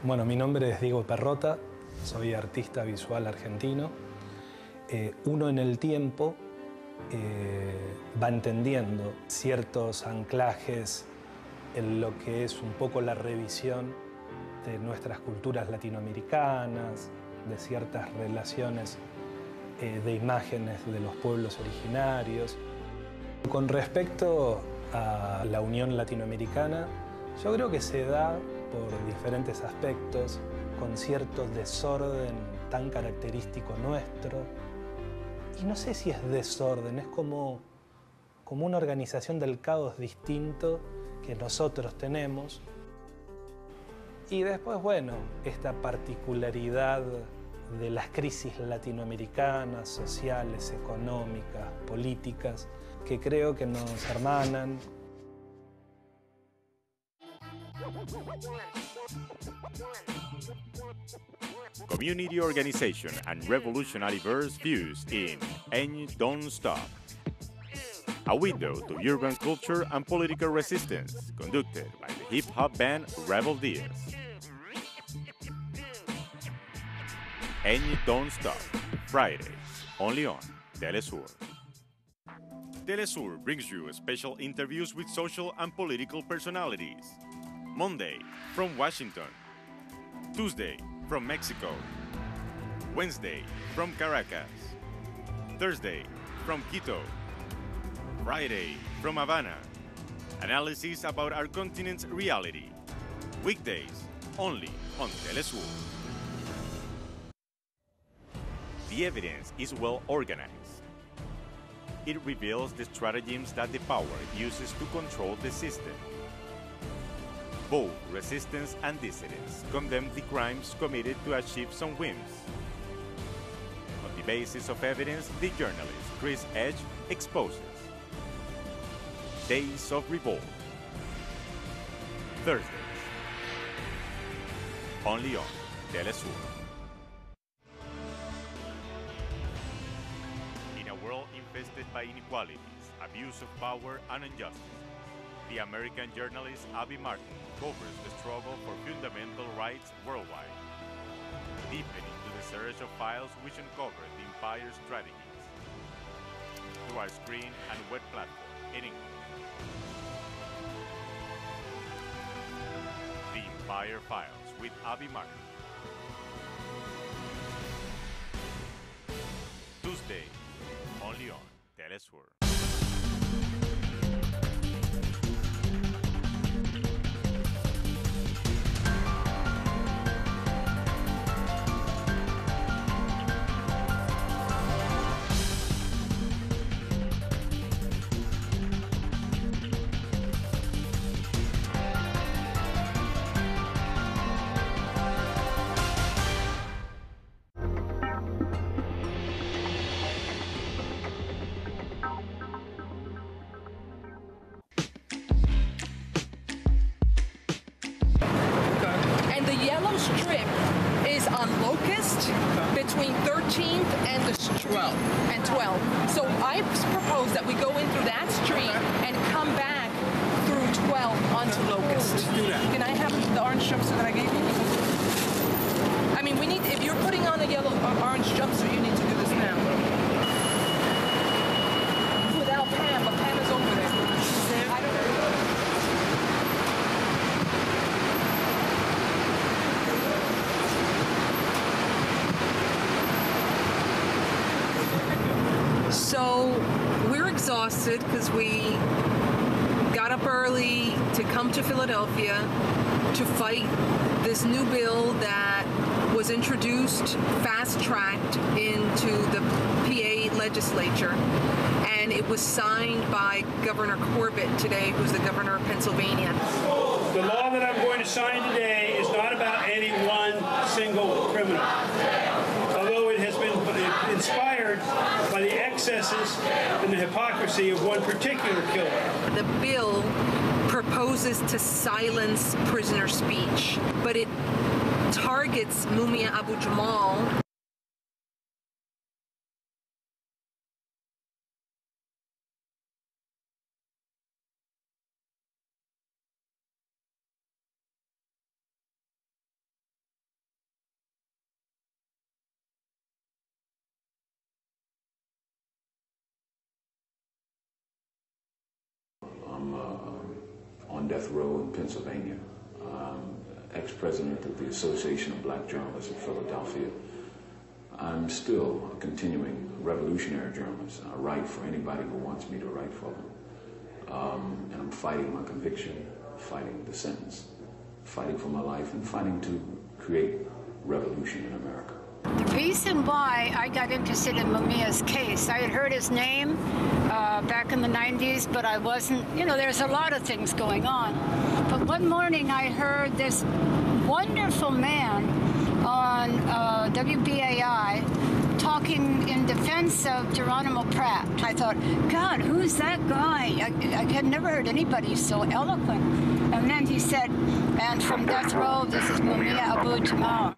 Bueno, mi nombre es Diego Perrota, soy artista visual argentino. Uno en el tiempo va entendiendo ciertos anclajes en lo que es un poco la revisión de nuestras culturas latinoamericanas, de ciertas relaciones de imágenes de los pueblos originarios. Con respecto a la Unión Latinoamericana, yo creo que se da por diferentes aspectos, con cierto desorden tan característico nuestro. Y no sé si es desorden, es como una organización del caos distinto que nosotros tenemos. Y después, bueno, esta particularidad de las crisis latinoamericanas, sociales, económicas, políticas, que creo que nos hermanan. Community organization and revolutionary verse fused in And Don't Stop. A window to urban culture and political resistance, conducted by the hip-hop band Rebel Diaz. And Don't Stop, Friday, only on teleSUR. teleSUR brings you special interviews with social and political personalities. Monday, from Washington. Tuesday, from Mexico. Wednesday, from Caracas. Thursday, from Quito. Friday, from Havana. Analysis about our continent's reality. Weekdays, only on teleSUR. The evidence is well organized. It reveals the stratagems that the power uses to control the system. Both resistance and dissidents condemn the crimes committed to achieve some whims. On the basis of evidence, the journalist Chris Edge exposes Days of Revolt. Thursdays, only on teleSUR. In a world infested by inequalities, abuse of power, and injustice, the American journalist Abby Martin covers the struggle for fundamental rights worldwide, deepening into the search of files which uncover the empire's strategies through our screen and web platform in English. The Empire Files with Abby Martin. Tuesday, only on teleSUR. Yellow strip is on Locust between 13th and 12. So I propose that we go in through that street and come back through 12 onto Locust. Let's do that. Can I have the orange jumpsuit that I gave you? I mean, we need, if you're putting on a yellow orange jumpsuit, you need to do this now. Without Pam, but Pam is over there. I don't know. So we're exhausted because we got up early to come to Philadelphia to fight this new bill that was introduced, fast-tracked into the PA legislature, and it was signed by Governor Corbett today, who's the governor of Pennsylvania. The law that I'm going to sign today is not about any one single criminal, although it has been inspired by the excesses and the hypocrisy of one particular killer. The bill proposes to silence prisoner speech, but it targets Mumia Abu-Jamal I'm on death row in Pennsylvania. Ex-president of the Association of Black Journalists in Philadelphia. I'm still a continuing revolutionary journalist. I write for anybody who wants me to write for them. And I'm fighting my conviction, fighting the sentence, fighting for my life, and fighting to create revolution in America. The reason why I got interested in Mumia's case, I had heard his name back in the 90s, but I wasn't, you know, there's a lot of things going on. But one morning I heard this wonderful man on WBAI talking in defense of Geronimo Pratt. I thought, God, who's that guy? I had never heard anybody so eloquent. And then he said, and from death row, this is Mumia Abu-Jamal.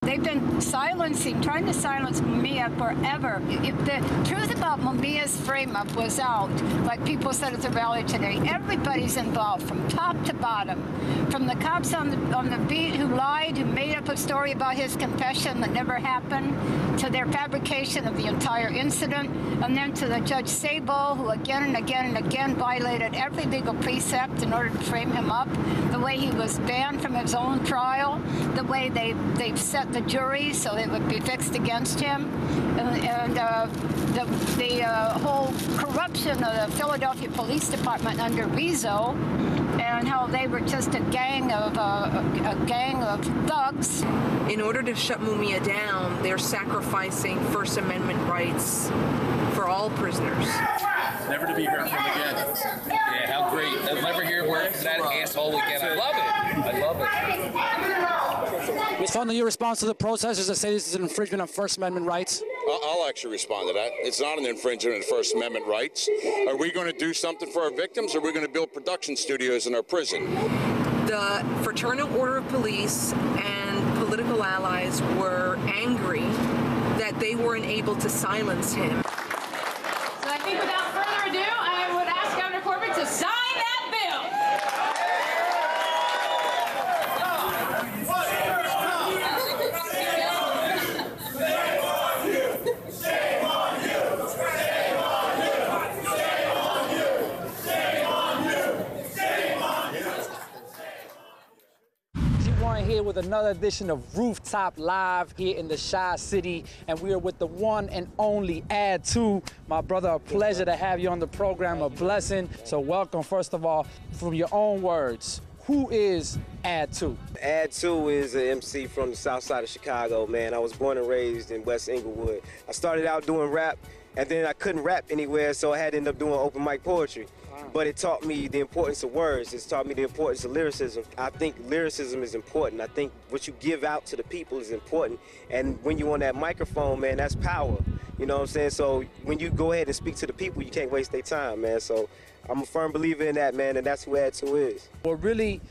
They've been trying to silence Mumia forever. If the truth about Mumia's frame-up was out, like people said at the rally today, everybody's involved from top to bottom. From the cops on the beat who lied, who made up a story about his confession that never happened, to their fabrication of the entire incident, and then to the Judge Sable, who again and again and again violated every legal precept in order to frame him up, the way he was banned from his own trial, the way they've set the jury so it would be fixed against him, and the whole corruption of the Philadelphia Police Department under Rizzo, and how they were just a gang of thugs. In order to shut Mumia down, they're sacrificing First Amendment rights for all prisoners. Never to be heard from again. Yeah, how great. I'll never hear word from that asshole again. I love it. I love it. Ms. Funnell, your response to the protesters that say this is an infringement of First Amendment rights? I'll actually respond to that. It's not an infringement of First Amendment rights. Are we going to do something for our victims, or are we going to build production studios in our prison? The Fraternal Order of Police and political allies were angry that they weren't able to silence him. So I think without further ado, I would ask Governor Corbett to sign that bill. Here with another edition of Rooftop Live here in the Chi City, and we are with the one and only Add2. My brother, a pleasure to have you on the program, a blessing. So welcome, first of all, from your own words. Who is Add2? Add2 is an MC from the south side of Chicago, man. I was born and raised in West Inglewood. I started out doing rap, and then I couldn't rap anywhere, so I had to end up doing open mic poetry. But it taught me the importance of words. It's taught me the importance of lyricism. I think lyricism is important. I think what you give out to the people is important. And when you're on that microphone, man, that's power. You know what I'm saying? So when you go ahead and speak to the people, you can't waste their time, man. So I'm a firm believer in that, man, and that's who Add2 is. What really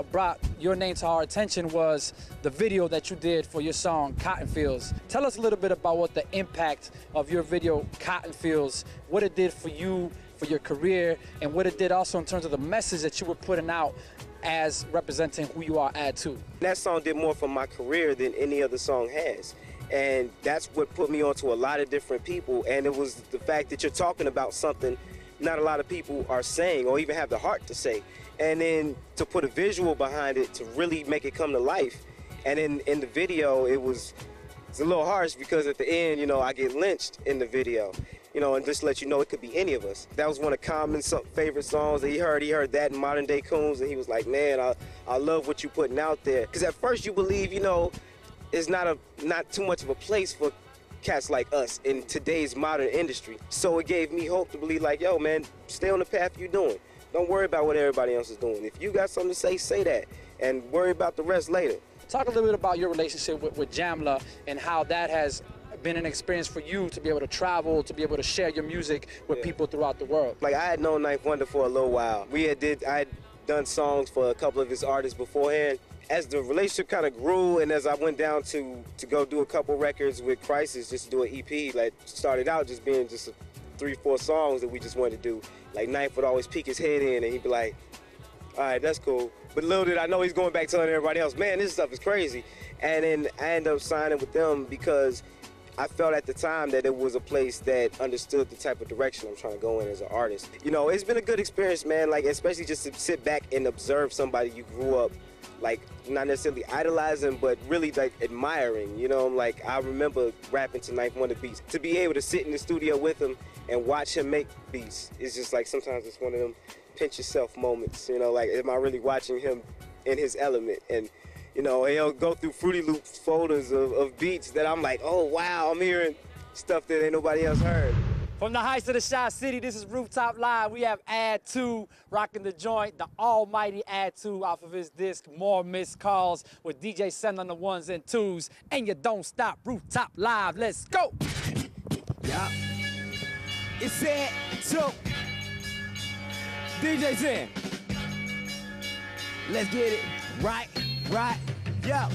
brought your name to our attention was the video that you did for your song, Cotton Fields. Tell us a little bit about what the impact of your video, Cotton Fields, what it did for you, for your career, and what it did also in terms of the message that you were putting out as representing who you are, Add2. That song did more for my career than any other song has. And that's what put me onto a lot of different people. And it was the fact that you're talking about something not a lot of people are saying or even have the heart to say. And then to put a visual behind it to really make it come to life. And in the video, it's a little harsh because at the end, you know, I get lynched in the video. You know, and just to let you know, it could be any of us. That was one of Common's favorite songs that he heard. He heard that in Modern Day Coons, and he was like, man, I love what you're putting out there. Because at first you believe, you know, it's not too much of a place for cats like us in today's modern industry. So it gave me hope to believe like, yo, man, stay on the path you're doing. Don't worry about what everybody else is doing. If you got something to say that, and worry about the rest later. Talk a little bit about your relationship with Jamla and how that has been an experience for you to be able to travel, to be able to share your music with people throughout the world. Like, I had known Ninth Wonder for a little while. I had done songs for a couple of his artists beforehand. As the relationship kind of grew, and as I went down to go do a couple records with Crisis, just to do an EP, like started out just being just a 3, 4 songs that we just wanted to do. Like Knife would always peek his head in and he'd be like, all right, that's cool. But little did I know he's going back telling everybody else, man, this stuff is crazy. And then I ended up signing with them because I felt at the time that it was a place that understood the type of direction I'm trying to go in as an artist. You know, it's been a good experience, man, like especially just to sit back and observe somebody you grew up, like not necessarily idolizing, but really like admiring, you know? Like I remember rapping to Knife Wonder beats. To be able to sit in the studio with him and watch him make beats, it's just like sometimes it's one of them pinch yourself moments, you know, like am I really watching him in his element? And you know, he'll go through Fruity Loops folders of beats that I'm like, oh, wow, I'm hearing stuff that ain't nobody else heard. From the heights of the Chi City, this is Rooftop Live. We have Add 2 rocking the joint, the almighty Add 2 off of his disc, More Missed Calls, with DJ Send on the 1s and 2s. And you don't stop, Rooftop Live, let's go. Yeah. It's Add 2. DJ Send. Let's get it. Right, yo.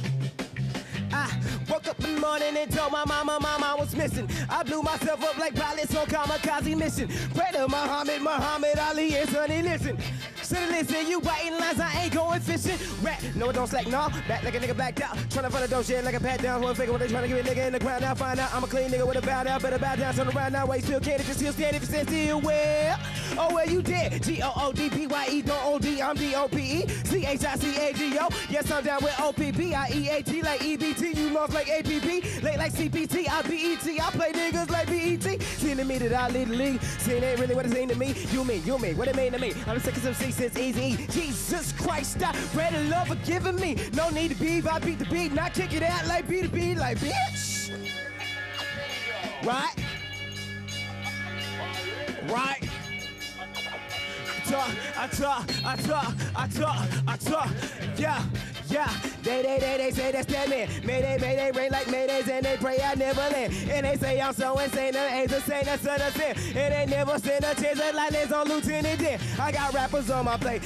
I woke up in the morning and told my mama I was missing. I blew myself up like pilots on kamikaze mission. Pray to Muhammad Ali and Sonny, listen. Sonny, listen, you biting lines, I ain't going fishing. Rat, no, don't slack, no. Back like a nigga backed out. Tryna find a dope shit like a pat down. One figure when they tryna give a nigga in the ground. Now find out I'm a clean nigga with a bow down. Better bow down, turn around now. Why you still can't, if you still stand, if you stand still, well. Oh, well, you dead. G-O-O-D-P-Y-E, don't O-D, I'm D-O-P-E. C-H-I-C-A-G-O. Yes, I'm down with O-P-P-I-E-A-T like E-B-T. You lost like A-P-P. Late like C-P-T, I-B-E-T. I play niggas like B-E-T. Seeing to me that I lead the league. Seeing ain't really what it mean to me. You mean, what it mean to me. I'm the sickest MC since Easy. Jesus Christ, I pray the love forgiving me. No need to be, I beat the beat, not kick it out like beat the beat, like bitch. Right? I talk, yeah. They say that's that man. Mayday, rain like Maydays, and they pray I never land. And they say I'm so insane, the angels say that's son of sin. And they never stand a chance like this on Lieutenant Dan. I got rappers on my plate,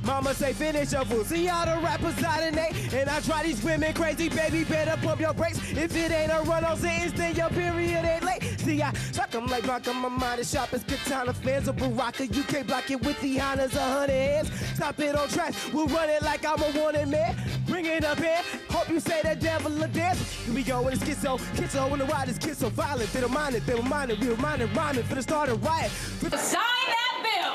Mama say finish your food. See all the rappers out in they, and I try these women crazy, baby, better pump your brakes. If it ain't a run on sentence, then your period ain't late. See, I suck them like vodka, my mind is sharp as katana. Fans of Baraka, you can't block it with the honors 100 hands. Stop it on tracks, we'll run it like I'm a wanted man. Bring it up here, hope you say the devil a dance. Here we go with a schizo, when the ride is kids so violent. They don't mind it, real minded, rhyming for the start of riot. Sign that bill!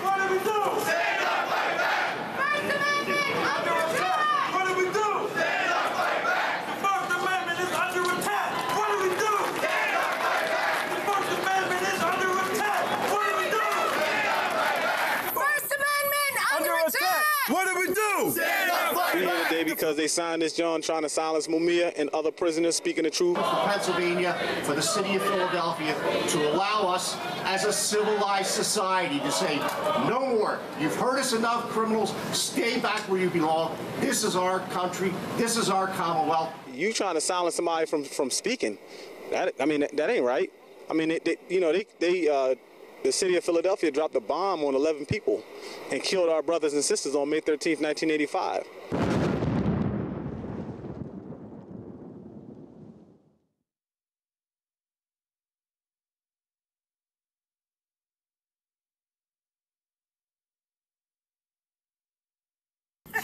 What do we do? Stand up, fight back! First Amendment, under attack! What do we do? Stand up, fight back! The First Amendment is under attack! What do we do? Stand up, fight back! The First Amendment is under attack! What do we do? Stand up, fight back! First Amendment under attack! What do we do? Stand up, fight back! We're here today because they signed this John trying to silence Mumia and other prisoners speaking the truth. For Pennsylvania, for the city of Philadelphia, to allow us as a civilized society to say, no more. You've heard us enough, criminals. Stay back where you belong. This is our country. This is our Commonwealth. You trying to silence somebody from speaking? That ain't right. I mean, the city of Philadelphia dropped a bomb on 11 people and killed our brothers and sisters on May 13th, 1985.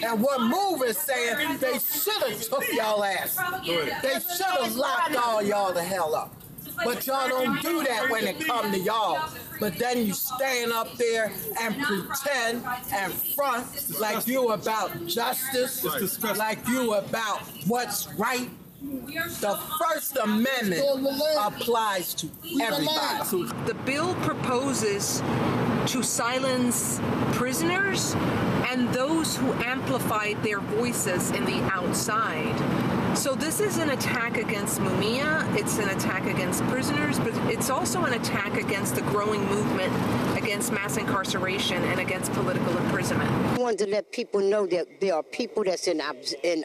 And what Move is saying, they should have took y'all ass. They should have locked all y'all the hell up. But y'all don't do that when it come to y'all. But then you stand up there and pretend and front like you about justice, like you about what's right. The First Amendment applies to everybody. The bill proposes to silence prisoners and those who amplified their voices in the outside. So this is an attack against Mumia, it's an attack against prisoners, but it's also an attack against the growing movement against against mass incarceration and against political imprisonment. I want to let people know that there are people that's in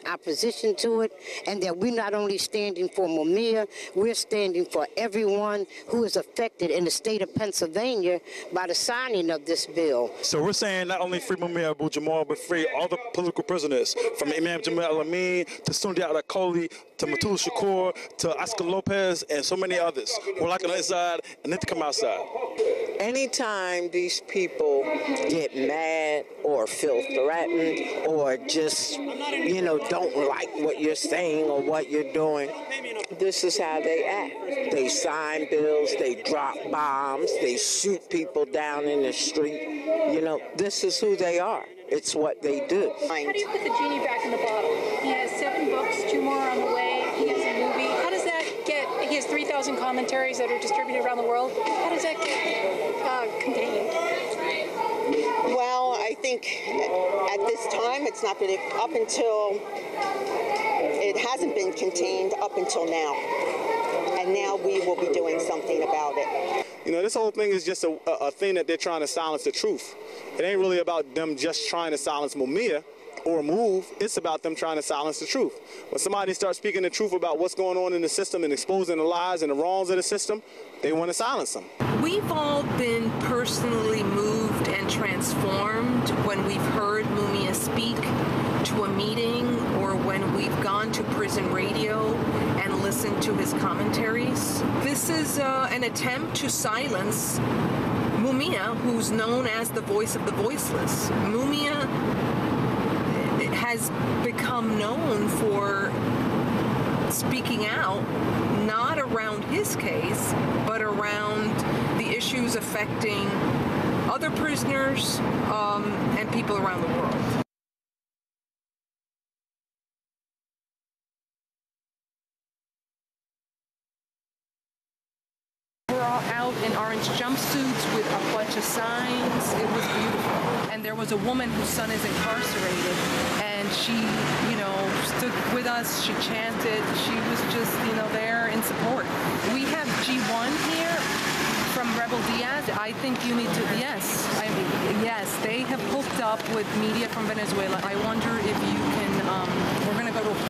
opposition to it, and that we're not only standing for Mumia, we're standing for everyone who is affected in the state of Pennsylvania by the signing of this bill. So we're saying not only free Mumia Abu-Jamal, but free all the political prisoners, from Imam Jamal al-Amin to Sundi al-Akoli to Matul Shakur to Oscar Lopez and so many others. We're like on the inside and need to come outside. Anytime these people get mad or feel threatened or just, you know, don't like what you're saying or what you're doing, this is how they act. They sign bills, they drop bombs, they shoot people down in the street. You know, this is who they are. It's what they do. How do you put the genie back in the bottle? He has 7 books, 2 more on the way. He has a movie. How does that get? He has 3,000 commentaries that are distributed around the world. How does that get contained? Well, I think at this time it's not been up until it hasn't been contained up until now, and now we will be doing something about it. You know, this whole thing is just a thing that they're trying to silence the truth. It ain't really about them just trying to silence Mumia or Move. It's about them trying to silence the truth. When somebody starts speaking the truth about what's going on in the system and exposing the lies and the wrongs of the system, they want to silence them. We've all been personally moved and transformed when we've heard Mumia speak to a meeting or when we've gone to prison radio and listened to his commentaries. This is an attempt to silence Mumia, who's known as the voice of the voiceless. Mumia has become known for speaking out, not around his case, but around the issues affecting other prisoners and people around the world. We're all out in orange jumpsuits with a bunch of signs. It was beautiful. And there was a woman whose son is incarcerated, and she, you know, stood with us. She chanted. She was just, you know, there in support. We have G1 here from Rebel Diaz. I think you need to, yes. Yes, they have hooked up with media from Venezuela. I wonder if you can, we're going to go to